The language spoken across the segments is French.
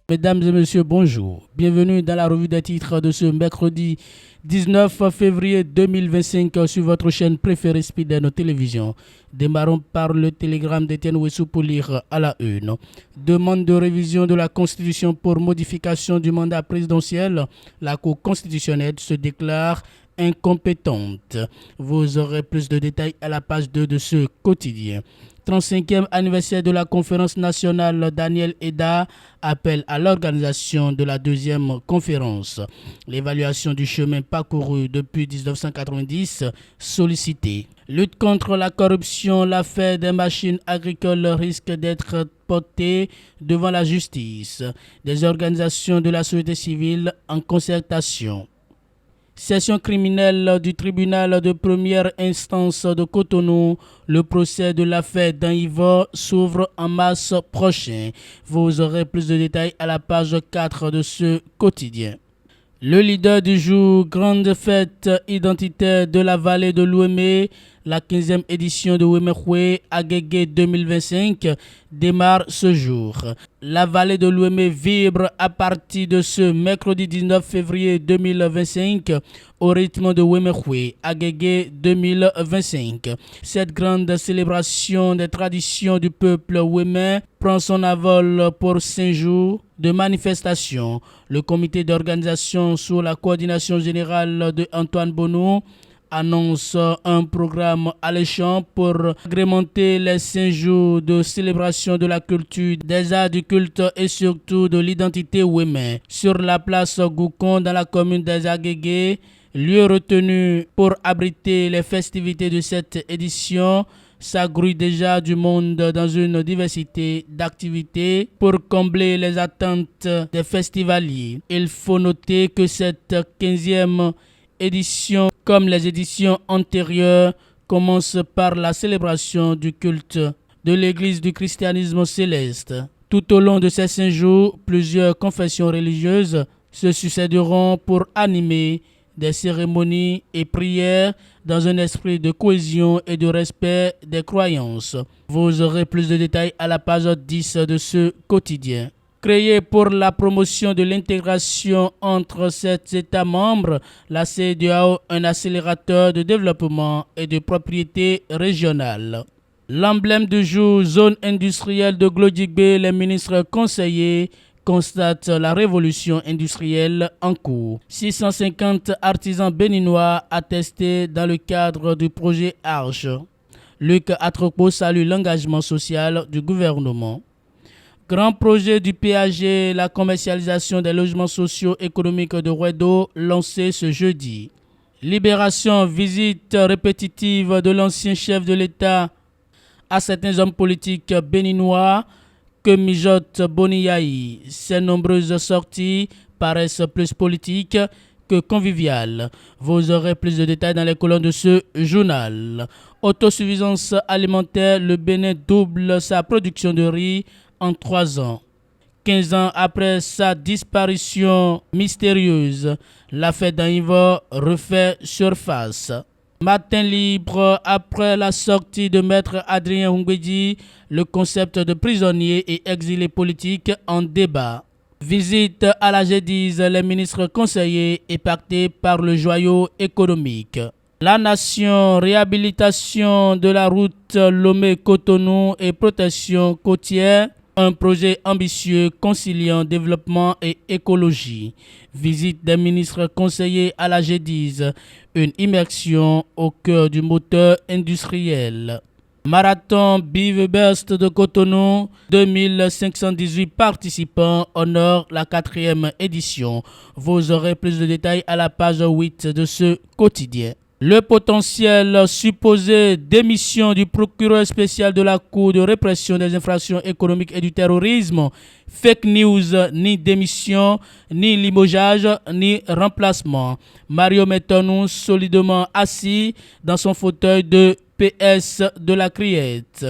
Mesdames et messieurs, bonjour. Bienvenue dans la revue des titres de ce mercredi 19 février 2025 sur votre chaîne préférée Speeden Télévision. Démarrons par le télégramme d'Étienne Wessou pour lire à la une. Demande de révision de la Constitution pour modification du mandat présidentiel. La Cour constitutionnelle se déclare incompétente. Vous aurez plus de détails à la page 2 de ce quotidien. 35e anniversaire de la conférence nationale, Daniel Eda appelle à l'organisation de la deuxième conférence. L'évaluation du chemin parcouru depuis 1990 sollicitée. Lutte contre la corruption, l'affaire des machines agricoles risque d'être portée devant la justice. Des organisations de la société civile en concertation. Session criminelle du tribunal de première instance de Cotonou. Le procès de l'affaire d'Anhiva s'ouvre en mars prochain. Vous aurez plus de détails à la page 4 de ce quotidien. Le leader du jour, grande fête identitaire de la vallée de l'Ouémé, la 15e édition de Ouémé Agégué 2025 démarre ce jour. La vallée de l'Ouémé vibre à partir de ce mercredi 19 février 2025 au rythme de Ouémé Agégué 2025. Cette grande célébration des traditions du peuple ouémé prend son envol pour 5 jours de manifestations. Le comité d'organisation sous la coordination générale de Antoine Bonou annonce un programme alléchant pour agrémenter les 5 jours de célébration de la culture, des arts du culte et surtout de l'identité ouémé. Sur la place Goucon dans la commune des Agégués, lieu retenu pour abriter les festivités de cette édition, s'agrouille déjà du monde dans une diversité d'activités pour combler les attentes des festivaliers. Il faut noter que cette 15e édition, comme les éditions antérieures, commence par la célébration du culte de l'Église du christianisme céleste. Tout au long de ces 5 jours, plusieurs confessions religieuses se succéderont pour animer des cérémonies et prières dans un esprit de cohésion et de respect des croyances. Vous aurez plus de détails à la page 10 de ce quotidien. Créé pour la promotion de l'intégration entre ces États membres, la CEDEAO, un accélérateur de développement et de propriété régionale. L'emblème du jour, zone industrielle de Glodjigbe, les ministres conseillers constate la révolution industrielle en cours. 650 artisans béninois attestés dans le cadre du projet Arche. Luc Atropo salue l'engagement social du gouvernement. Grand projet du PAG, la commercialisation des logements sociaux économiques de Rouedo, lancé ce jeudi. Libération, visite répétitive de l'ancien chef de l'État à certains hommes politiques béninois que mijote Boniaï. Ces nombreuses sorties paraissent plus politiques que conviviales. Vous aurez plus de détails dans les colonnes de ce journal. Autosuffisance alimentaire, le Bénin double sa production de riz en 3 ans. 15 ans après sa disparition mystérieuse, l'affaire d'Anhiva refait surface. Matin libre, après la sortie de Maître Adrien Hungwedi, le concept de prisonnier et exilé politique en débat. Visite à la G10, les ministres conseillers épatés par le joyau économique. La Nation, réhabilitation de la route Lomé-Cotonou et protection côtière. Un projet ambitieux conciliant développement et écologie. Visite des ministres conseillers à la G10. Une immersion au cœur du moteur industriel. Marathon Bive Burst de Cotonou, 2518 participants honorent la 4e édition. Vous aurez plus de détails à la page 8 de ce quotidien. Le potentiel supposé démission du procureur spécial de la Cour de répression des infractions économiques et du terrorisme. Fake news, ni démission, ni limogeage, ni remplacement. Mario Metonou solidement assis dans son fauteuil de PS de la Criette.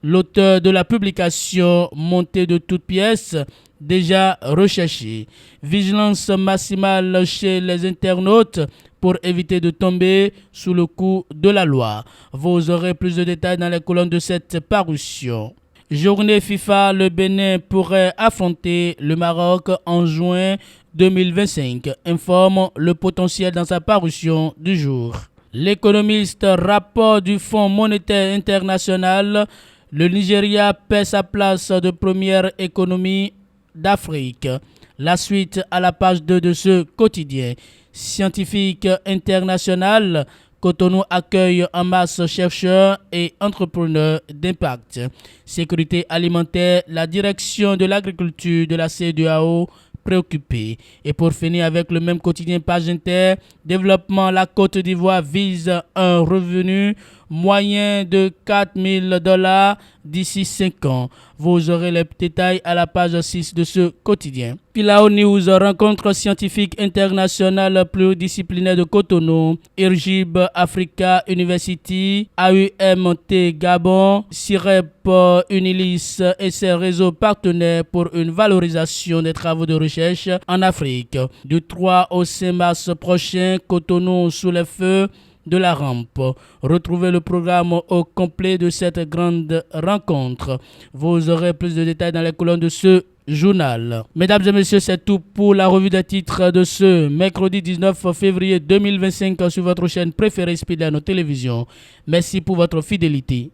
L'auteur de la publication montée de toutes pièces déjà recherché. Vigilance maximale chez les internautes pour éviter de tomber sous le coup de la loi. Vous aurez plus de détails dans les colonnes de cette parution. Journée FIFA, le Bénin pourrait affronter le Maroc en juin 2025, informe le potentiel dans sa parution du jour. L'économiste, rapport du Fonds monétaire international, le Nigeria perd sa place de première économie d'Afrique. La suite à la page 2 de ce quotidien. Scientifique international, Cotonou accueille en masse chercheurs et entrepreneurs d'impact. Sécurité alimentaire, la direction de l'agriculture de la CEDEAO préoccupée. Et pour finir avec le même quotidien page inter, développement, la Côte d'Ivoire vise un revenu moyen de $4 000 d'ici 5 ans. Vous aurez les détails à la page 6 de ce quotidien. Pilao News, rencontre scientifique internationale pluridisciplinaire de Cotonou, IRGIB Africa University, AUMT Gabon, CIREP Unilis et ses réseaux partenaires pour une valorisation des travaux de recherche en Afrique. Du 3 au 5 mars prochain, Cotonou sous les feux de la rampe. Retrouvez le programme au complet de cette grande rencontre. Vous aurez plus de détails dans les colonnes de ce journal. Mesdames et messieurs, c'est tout pour la revue des titres de ce mercredi 19 février 2025 sur votre chaîne préférée Speedline Télévision. Merci pour votre fidélité.